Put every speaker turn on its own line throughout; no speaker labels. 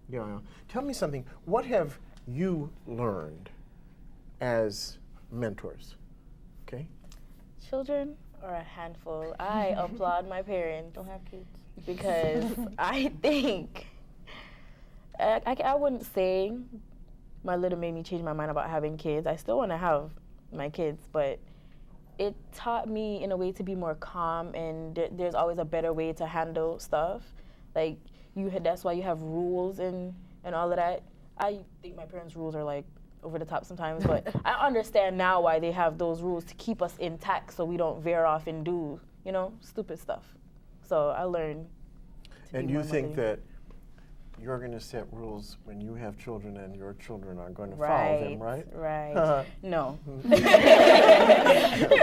Yeah. Tell me something. What have you learned as mentors? Okay.
Children are a handful. I applaud my parents.
Don't have kids.
Because I think, I wouldn't say my little made me change my mind about having kids. I still want to have my kids, but it taught me in a way to be more calm, and there's always a better way to handle stuff. Like, that's why you have rules and all of that. I think my parents' rules are like over the top sometimes, but I understand now why they have those rules to keep us intact so we don't veer off and do, stupid stuff. So I learned.
And you think that you're going to set rules when you have children and your children are going to follow them, right?
Right. No. You're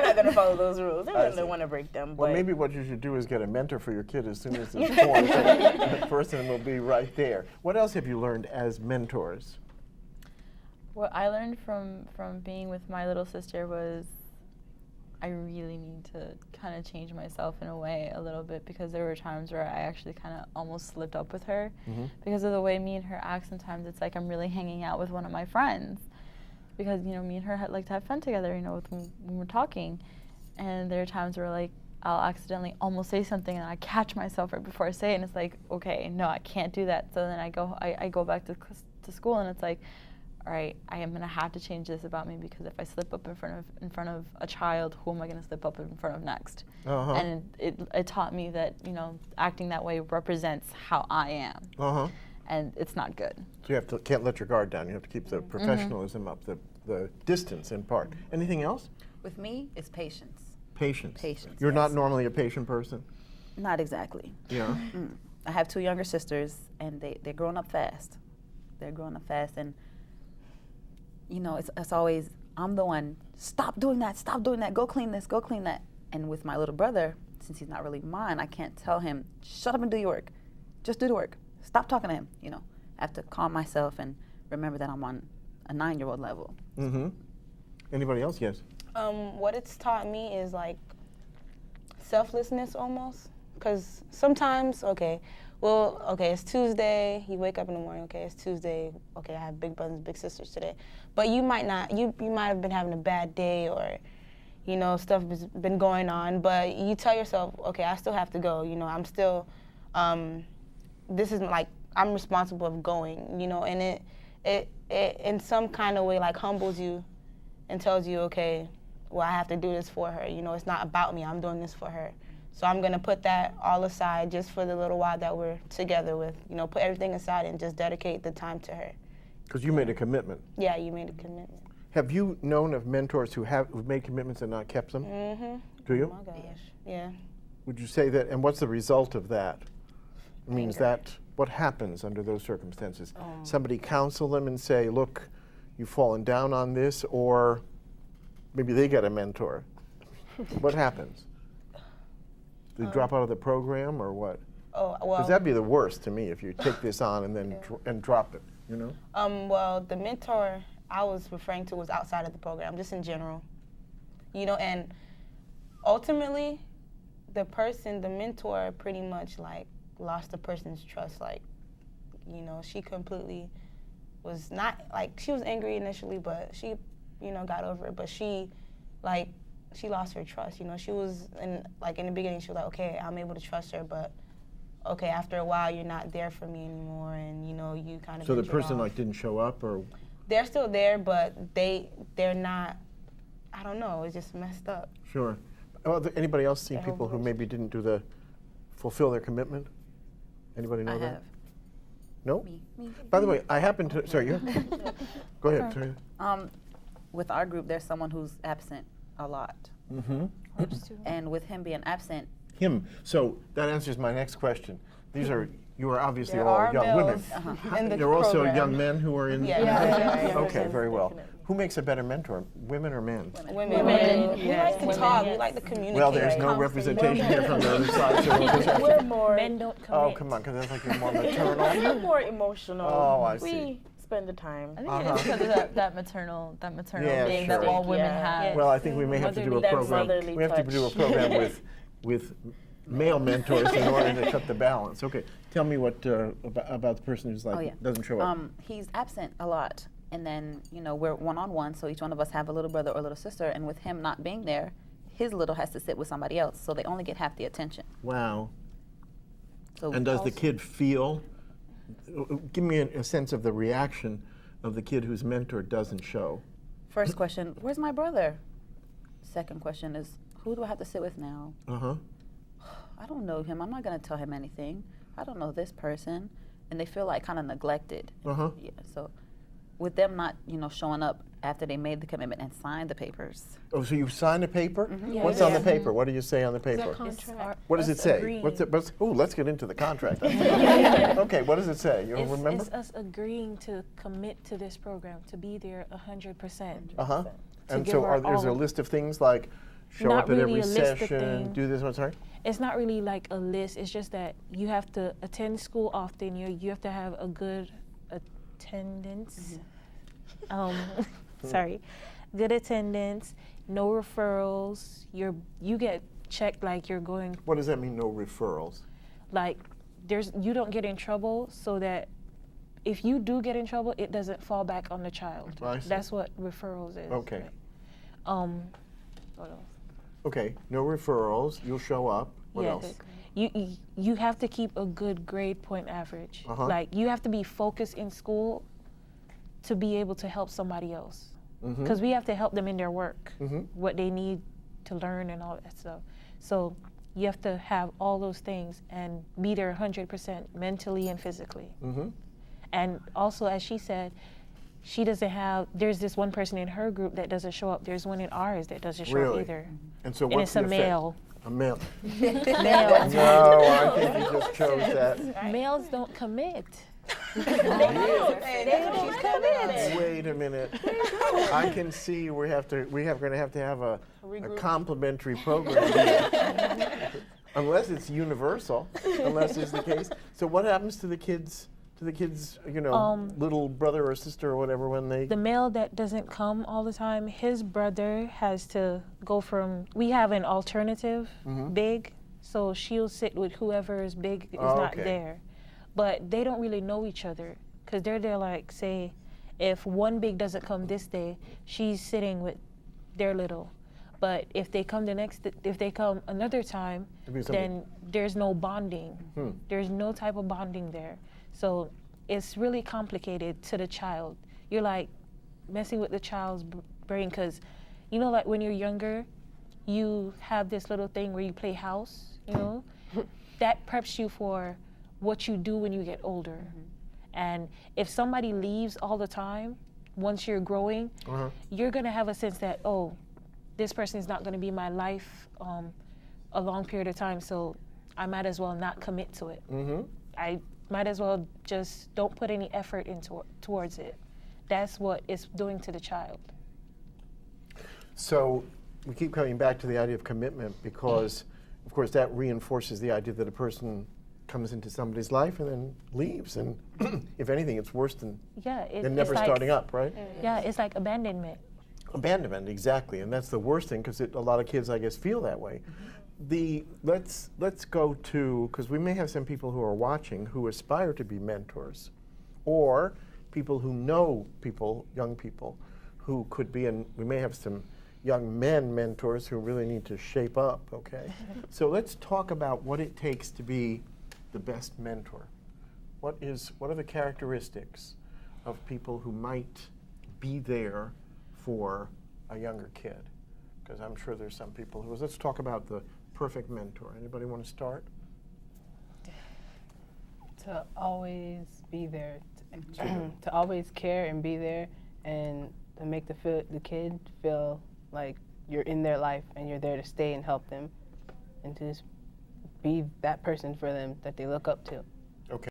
not going to follow those rules. They're going to want to break them.
Well, maybe what you should do is get a mentor for your kid as soon as it's born. The person will be right there. What else have you learned as mentors?
What I learned from being with my little sister was I really need to kind of change myself in a way a little bit, because there were times where I actually kind of almost slipped up with her because of the way me and her act. Sometimes it's like I'm really hanging out with one of my friends because, me and her like to have fun together, when we're talking. And there are times where like I'll accidentally almost say something and I catch myself right before I say it, and it's like, okay, no, I can't do that. So then I go back to school, and it's like, all right, I am gonna have to change this about me, because if I slip up in front of a child, who am I gonna slip up in front of next? And it taught me that acting that way represents how I am, and it's not good.
So you can't let your guard down. You have to keep the professionalism up, the distance in part. Anything else?
With me, it's patience.
Patience.
Patience.
You're not normally a patient person.
Not exactly.
Yeah.
I have two younger sisters, and they're growing up fast. They're growing up fast, and it's always, I'm the one, stop doing that, go clean this, go clean that. And with my little brother, since he's not really mine, I can't tell him, shut up and do your work. Just do the work. Stop talking to him, I have to calm myself and remember that I'm on a 9-year-old level.
Anybody else? Yes.
What it's taught me is like selflessness almost, because sometimes, it's Tuesday, you wake up in the morning, it's Tuesday, I have big brothers, big sisters today. But you might not, you might have been having a bad day, or, stuff has been going on, but you tell yourself, I still have to go, I'm still, this is like, I'm responsible of going, and it in some kind of way like humbles you and tells you, I have to do this for her, it's not about me, I'm doing this for her. So I'm going to put that all aside just for the little while that we're together with, put everything aside and just dedicate the time to her.
Because you made a commitment.
Yeah, you made a commitment.
Have you known of mentors who've made commitments and not kept them? Do you?
Oh my gosh, yeah.
Would you say that, and what's the result of that? I mean, is that, what happens under those circumstances? Somebody counsel them and say, look, you've fallen down on this, or maybe they get a mentor. What happens? Do they drop out of the program, or what?
Oh, well.
Because that'd be the worst to me, if you take this on and then and drop it,
Well, the mentor I was referring to was outside of the program, just in general. And ultimately, the mentor pretty much like lost the person's trust. Like, she completely was not, like, she was angry initially, but she, got over it. But she lost her trust. She was in the beginning, she was like, okay, I'm able to trust her, but after a while, you're not there for me anymore, and you kind of.
So the person didn't show up, or?
They're still there, but they're not. I don't know. It's just messed up.
Sure. Anybody else see people who maybe didn't fulfill their commitment? Anybody know
I
that?
have.
No?
Me.
By the way, I happen to. Sorry, you. Go ahead. Sorry.
With our group, there's someone who's absent a lot. And with him being absent.
So that answers my next question. You are obviously
There
all
are
young
males
women.
in the
There are also
program.
young men who are in.
Yeah.
Okay, very well. Who makes a better mentor, women or men?
Women. We like to talk. We like to communicate.
Well, there's no representation here from the other side. So
We're more.
Men don't commit.
oh, come on, because that's like you're more maternal.
We're more emotional.
Oh, I see.
We spend the time.
I think it's because of that maternal
Yeah,
thing that
sure.
all women
Yeah.
have.
Well, I think we may have to do a
That
program.
motherly
We have to do a
touch.
program with male mentors in order to cut the balance. Okay, tell me what about the person who's like
Oh, yeah.
doesn't show up.
He's absent a lot. And then, we're one-on-one, so each one of us have a little brother or little sister, and with him not being there, his little has to sit with somebody else, so they only get half the attention.
Wow.
So
And does the kid feel? Give me a sense of the reaction of the kid whose mentor doesn't show.
First question, where's my brother? Second question is, who do I have to sit with now?
Uh-huh.
I don't know him. I'm not going to tell him anything. I don't know this person. And they feel like kind of neglected.
Uh-huh.
Yeah, so with them not, showing up after they made the commitment and signed the papers.
Oh, so you signed a paper?
Yeah,
What's on the paper? What do you say on the paper? What does it say? Let's get into the contract. Okay, what does it say? You remember?
It's us agreeing to commit to this program, to be there 100%.
Uh-huh. And
give
so
our
there's a
all.
list of things like show
Not
up at
really
every
a list of
session,
things.
do this, I'm sorry?
It's not really like a list. It's just that you have to attend school often. You have to have a good attendance. Sorry, good attendance. No referrals. You get checked like you're going.
What does that mean, no referrals?
Like you don't get in trouble, so that if you do get in trouble, it doesn't fall back on the child.
I see.
That's what referrals is.
Okay.
What else?
Okay, no referrals, you'll show up. What
Yes.
else?
You have to keep a good grade point average.
Uh-huh.
Like you have to be focused in school to be able to help somebody else. Because we have to help them in their work, what they need to learn and all that stuff. So you have to have all those things and be there 100% mentally and physically. And also, as she said, there's this one person in her group that doesn't show up. There's one in ours that doesn't show
Really?
up either.
And so
And
what's
it's
the
a
effect?
male.
A male.
Male.
No, I think you just chose that.
Males don't commit.
Wait a minute. I can see we're going to have a complimentary program here. Unless it's universal, unless it's the case. So what happens to the kids? Little brother or sister or whatever when they.
The male that doesn't come all the time, his brother has to go from. We have an alternative big, so she'll sit with whoever is big is not
okay.
there, but they don't really know each other because they're there. Like say, if one big doesn't come this day, she's sitting with their little. But if they come another time, then there's no bonding. There's no type of bonding there. So it's really complicated to the child. You're like messing with the child's brain because, like when you're younger, you have this little thing where you play house, that preps you for what you do when you get older. And if somebody leaves all the time, once you're growing, you're going to have a sense that, oh, this person is not going to be my life a long period of time, so I might as well not commit to it. I might as well just don't put any effort towards it. That's what it's doing to the child.
So we keep coming back to the idea of commitment because, of course, that reinforces the idea that a person comes into somebody's life and then leaves. And if anything, it's worse than never starting up, right?
Yeah, it's like abandonment.
Abandonment, exactly, and that's the worst thing because a lot of kids, I guess, feel that way. Let's go to, because we may have some people who are watching who aspire to be mentors, or people who know young people, who could be, and we may have some young men mentors who really need to shape up. Okay, so let's talk about what it takes to be the best mentor. What are the characteristics of people who might be there for a younger kid? Because I'm sure there's some people who. Let's talk about the perfect mentor. Anybody want to start?
To always be there, to always care and be there, and to make the kid feel like you're in their life and you're there to stay and help them, and to just be that person for them that they look up to.